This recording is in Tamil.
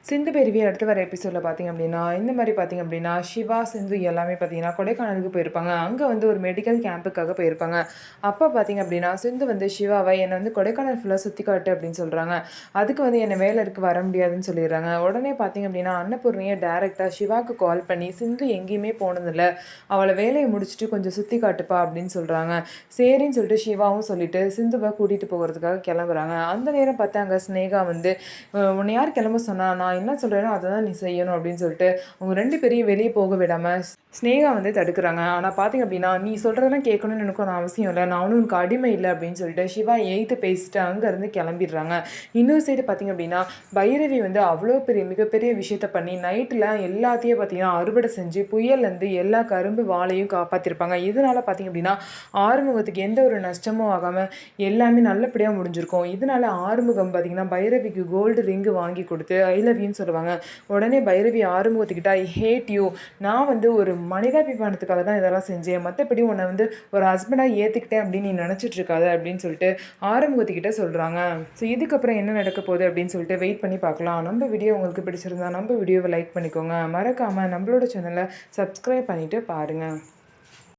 சிந்து பெருவி அடுத்து வர எபிசோடில் பார்த்திங்க அப்படின்னா இந்த மாதிரி பார்த்திங்க அப்படின்னா சிவா சிந்து எல்லாமே பார்த்திங்கன்னா கொடைக்கானலுக்கு போயிருப்பாங்க. அங்கே வந்து ஒரு மெடிக்கல் கேம்புக்காக போயிருப்பாங்க. அப்போ பார்த்திங்க அப்படின்னா சிந்து வந்து சிவாவை என்னை வந்து கொடைக்கானல் ஃபுல்லாக சுற்றி காட்டு அப்படின்னு சொல்கிறாங்க. அதுக்கு வந்து என்னை வேலை இருக்கு வர முடியாதுன்னு சொல்லிடுறாங்க. உடனே பார்த்திங்க அப்படின்னா அன்னபூர்ணியை டேரெக்டாக சிவாவுக்கு கால் பண்ணி சிந்து எங்கேயுமே போனதில்லை, அவளை வேலையை முடிச்சுட்டு கொஞ்சம் சுற்றி காட்டுப்பா அப்படின்னு சொல்கிறாங்க. சரின்னு சொல்லிட்டு சிவாவும் சொல்லிட்டு சிந்துவை கூட்டிகிட்டு போகிறதுக்காக கிளம்புறாங்க. அந்த நேரம் பார்த்தா அங்கே ஸ்னேகா வந்து உன்னை யார் கிளம்ப சொன்னா, நான் என்ன சொல்கிறேனோ அதை தான் நீ செய்யணும் அப்படின்னு சொல்லிட்டு அவங்க 2 பேரையும் வெளியே போக விடாமல் ஸ்னேகா வந்து தடுக்கிறாங்க. ஆனால் பார்த்திங்க அப்படின்னா நீ சொல்கிறதெல்லாம் கேட்கணும்னு எனக்கு ஒரு அவசியம் இல்லை, நான் ஒன்றும் உனக்கு அடிமை இல்லை அப்படின்னு சொல்லிட்டு சிவா எய்த்து பேசிட்டு அங்கேருந்து கிளம்பிடுறாங்க. இன்னொரு சைடு பார்த்திங்க அப்படின்னா பைரவி வந்து அவ்வளோ பெரிய மிகப்பெரிய விஷயத்த பண்ணி நைட்டில் எல்லாத்தையும் பார்த்திங்கன்னா அறுவடை செஞ்சு புயல்லேருந்து எல்லா கரும்பு வாழையும் காப்பாற்றிருப்பாங்க. இதனால் பார்த்திங்க அப்படின்னா ஆறுமுகத்துக்கு எந்த ஒரு நஷ்டமும் ஆகாமல் எல்லாமே நல்லபடியாக முடிஞ்சிருக்கும். இதனால் ஆறுமுகம் பார்த்திங்கன்னா பைரவிக்கு கோல்டு ரிங்கு வாங்கி கொடுத்து ஐ லவ் யூன்னு சொல்லுவாங்க. உடனே பைரவி ஆறுமுகத்துக்கிட்ட ஐ ஹேட் யூ, நான் வந்து ஒரு மனிதாபிமானத்துக்காக தான் இதெல்லாம் செஞ்சேன், மற்றபடி உன்னை வந்து ஒரு ஹஸ்பண்டாக ஏற்றுக்கிட்டேன் அப்படின்னு நீ நினச்சிட்டு இருக்காது அப்படின்னு சொல்லிட்டு ஆறுமுகத்துக்கிட்ட சொல்கிறாங்க. ஸோ இதுக்கப்புறம் என்ன நடக்க போகுது அப்படின்னு சொல்லிட்டு வெயிட் பண்ணி பார்க்கலாம். நம்ம வீடியோ உங்களுக்கு பிடிச்சிருந்தா நம்ம வீடியோவை லைக் பண்ணிக்கோங்க. மறக்காமல் நம்மளோட சேனலை சப்ஸ்கிரைப் பண்ணிவிட்டு பாருங்கள்.